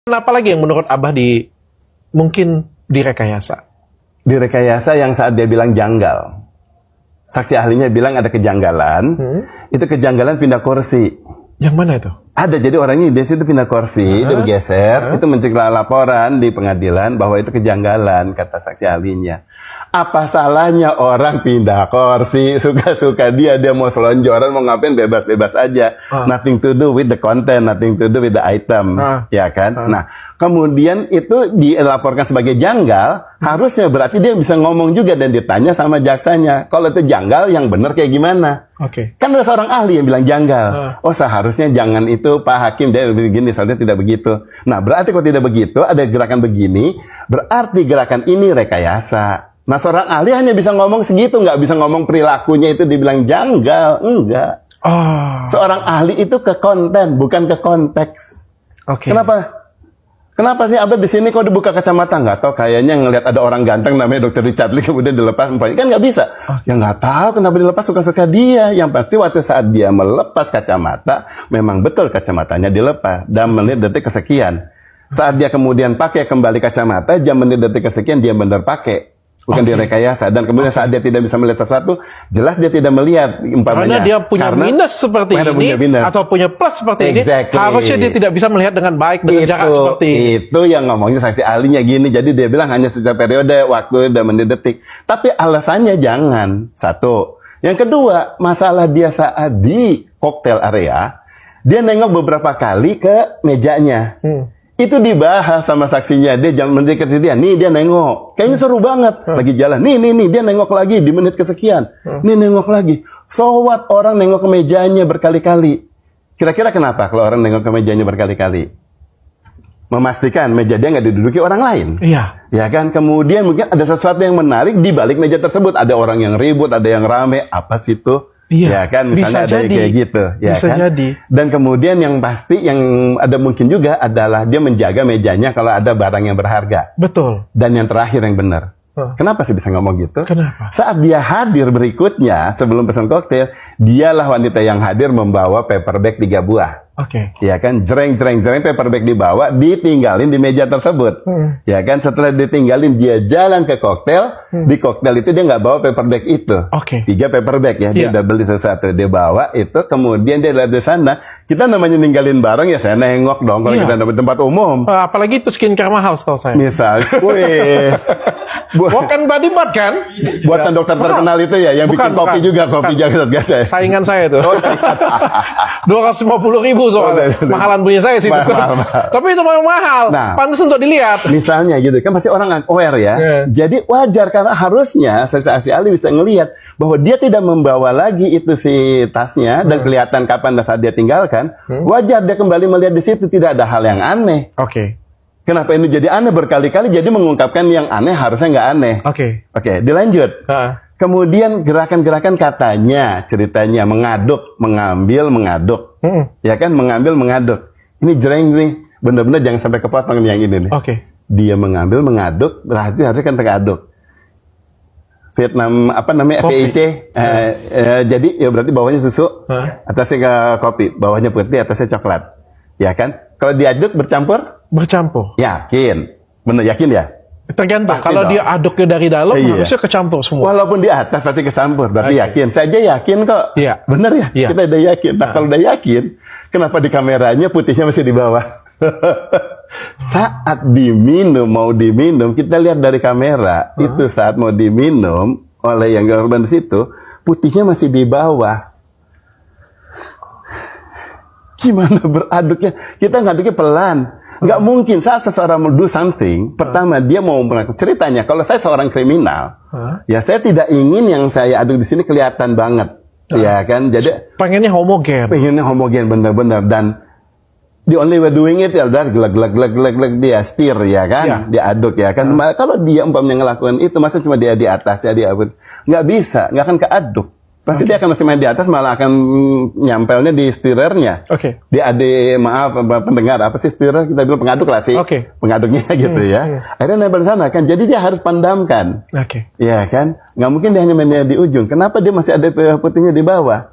Apalagi yang menurut Abah mungkin direkayasa? Direkayasa yang saat dia bilang janggal. Saksi ahlinya bilang ada kejanggalan. Itu kejanggalan pindah kursi. Yang mana itu? Ada, jadi orangnya di situ pindah kursi, dia bergeser. Itu mencegah laporan di pengadilan bahwa itu kejanggalan, kata saksi ahlinya. Apa salahnya orang pindah kursi, suka-suka dia mau selonjoran, mau ngapain, bebas-bebas aja. Nothing to do with the content, nothing to do with the item. Ya kan? Nah, kemudian itu dilaporkan sebagai janggal, harusnya berarti dia bisa ngomong juga dan ditanya sama jaksanya. Kalau itu janggal, yang benar kayak gimana? Kan ada seorang ahli yang bilang janggal. Oh, seharusnya jangan itu, Pak Hakim, dia begini, seharusnya tidak begitu. Nah, berarti kalau tidak begitu, ada gerakan begini, berarti gerakan ini rekayasa. Nah, seorang ahli hanya bisa ngomong segitu, nggak bisa ngomong perilakunya itu dibilang janggal. Enggak. Seorang ahli itu ke konten, bukan ke konteks. Kenapa sih Abah di sini kok dibuka kacamata? Nggak tahu, kayaknya ngelihat ada orang ganteng namanya Dr. Richard Lee kemudian dilepas empatnya. Kan nggak bisa. Ya nggak tahu kenapa dilepas, suka-suka dia. Yang pasti waktu saat dia melepas kacamata, memang betul kacamatanya dilepas. Dan menit detik kesekian. Saat dia kemudian pakai kembali kacamata, jam menit detik kesekian dia benar pakai. Bukan direkayasa. Dan kemudian saat dia tidak bisa melihat sesuatu, jelas dia tidak melihat. Karena dia punya minus seperti ini, atau punya plus seperti ini, harusnya dia tidak bisa melihat dengan baik, dengan jarak seperti ini. Itu yang ngomongnya saksi ahlinya gini. Jadi dia bilang hanya setiap periode, waktu, dan menit detik. Tapi alasannya jangan. Satu. Yang kedua, masalah dia saat di koktail area, dia nengok beberapa kali ke mejanya. Itu dibahas sama saksinya. Dia jam menit kesekian, nih dia nengok. Kayaknya seru banget. Lagi jalan, nih dia nengok lagi di menit kesekian. Nih nengok lagi. So what, orang nengok ke mejanya berkali-kali. Kira-kira kenapa kalau orang nengok ke mejanya berkali-kali? Memastikan meja dia nggak diduduki orang lain. Iya. Ya kan? Kemudian mungkin ada sesuatu yang menarik di balik meja tersebut. Ada orang yang ribut, ada yang rame. Apa sih itu? Iya, ya kan, misalnya ada kayak gitu, ya bisa kan? Jadi. Dan kemudian yang pasti yang ada mungkin juga adalah dia menjaga mejanya kalau ada barang yang berharga. Betul. Dan yang terakhir yang benar. Kenapa sih bisa ngomong gitu? Kenapa? Saat dia hadir berikutnya sebelum pesan koktail, dialah wanita yang hadir membawa paper bag 3 buah. Ya kan, jreng paper bag dibawa, ditinggalin di meja tersebut. Ya kan, setelah ditinggalin dia jalan ke koktail. Di koktail itu dia nggak bawa paper bag itu. 3 paper bag ya, dia udah beli sesuatu, dia bawa itu, kemudian dia lihat di sana. Kita namanya ninggalin barang ya, saya nengok dong kalau kita dapat tempat umum. Apalagi itu skincare mahal setahu saya. Misal, bukan body bath kan? Buatan dokter terkenal itu ya, yang bikin kopi juga, kopi jagat ya. Saingan saya tuh. 250.000 soalnya. Mahalan punya saya sih. Tapi itu memang mahal. Nah, pantas untuk dilihat. Misalnya gitu, kan pasti orang aware ya. Jadi wajar karena harusnya saksi ahli bisa ngelihat bahwa dia tidak membawa lagi itu si tasnya dan kelihatan kapan dan saat dia tinggalkan. Wajar dia kembali melihat di situ, tidak ada hal yang aneh. Kenapa ini jadi aneh berkali-kali? Jadi mengungkapkan yang aneh harusnya nggak aneh. Dilanjut. Kemudian gerakan-gerakan katanya, ceritanya mengaduk, mengambil, mengaduk. Ya kan, mengambil, mengaduk. Ini jreng nih, bener-bener jangan sampai kepotong yang ini nih. Dia mengambil, mengaduk, berarti harusnya kan teraduk. Vietnam apa namanya, FIC. Jadi ya berarti bawahnya susu, atasnya kopi, bawahnya putih, atasnya coklat. Ya kan? Kalau diaduk bercampur? Bercampur. Yakin. Bener yakin ya? Tergantung. Kalau dia aduknya dari dalam, harusnya kecampur semua. Walaupun di atas pasti kecampur. Berarti yakin. Saya aja yakin kok. Bener ya? Kita udah yakin. Nah, kalau udah yakin, kenapa di kameranya putihnya masih di bawah? Saat diminum, mau diminum, kita lihat dari kamera, itu saat mau diminum oleh yang korban di situ, putihnya masih di bawah. Gimana beraduknya? Kita ngaduknya pelan. Nggak mungkin saat seseorang mau do something, pertama dia mau melakukan ceritanya. Kalau saya seorang kriminal, ya saya tidak ingin yang saya aduk di sini kelihatan banget. Ya kan? Jadi pengennya homogen. Pengennya homogen benar-benar, dan the only way doing it ya udah gelag dia stir ya kan, diaduk ya kan. Kalau dia umpamanya ngelakukan itu, masa cuma dia di atas ya, dia nggak bisa, nggak akan keaduk. Pasti dia akan masih main di atas, malah akan nyampelnya di stirernya. Di maaf pendengar, apa sih stirrer? Kita bilang pengaduk lah sih. Pengaduknya gitu ya. Akhirnya nempel di sana kan. Jadi dia harus pandamkan. Ya kan? Nggak mungkin dia hanya mainnya di ujung. Kenapa dia masih ada putihnya di bawah?